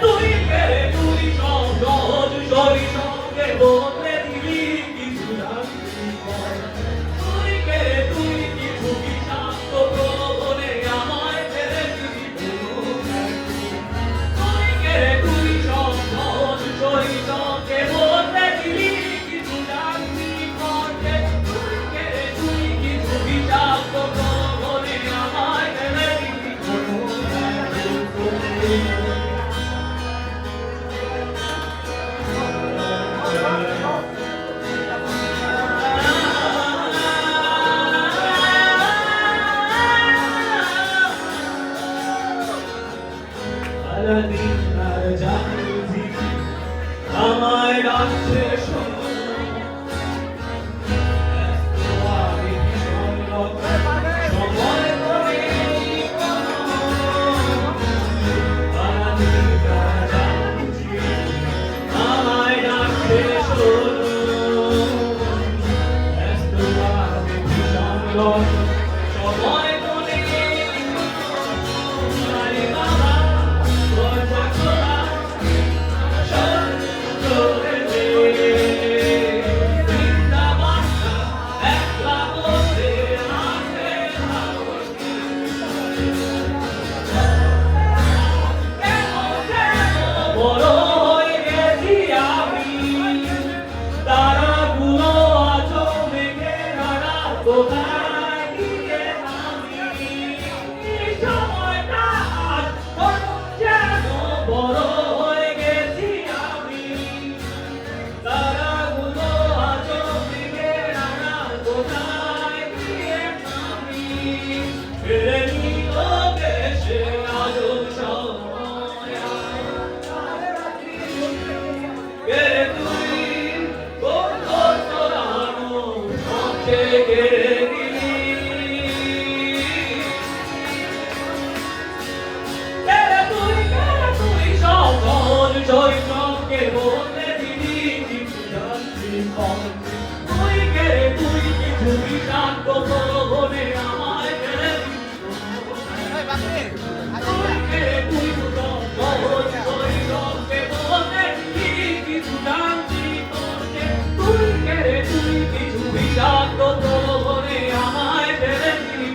তুই কে রে তুই সব সহজ সরি সঙ্গে বদলে দিলি কিছু জানতি কর তুই কে রে তুই কিছু বিষাক্ত প্রলোভনে আমায় ফেলে দিলি তুই কে রে তুই সব সহজ সরি সঙ্গে বদলে দিলি কিছু জানতি কর তুই কে রে তুই কিছু বিষাক্ত প্রলোভনে আমায় ফেলে দিলি সারাদিন আর জানি আমায় ডাকছে শোনো আমি ভীষণ সময় করে সারাদিন আর জানি আমায় ডাকছে শোনো আমি ভীষণ সময় করে আরে বাবা কোথায় গিয়ে আমি এই সময়টা যেন বড় হয়ে গেছি আমি তারাগুলো আজও ভেঙে রানা কোথায় গিয়ে আমি ফিরে নিল দেশে আজও সময় কে তুই কোন তোরানো সবচে কেড়ে নিলি তুই সব সহজ শৈশবকে বদলে দিলি কিছু জানতি কম তুই কে তুই কিছু বিষাক্ত প্রলোভনে আমায় ফেলে তুই কে তুই সব সহজ শৈশবকে বদলে দিলি কিছু জানতি কম তুই কে তুই কিছু বিষাক্ত প্রলোভনে আমায় ফেলে দিলি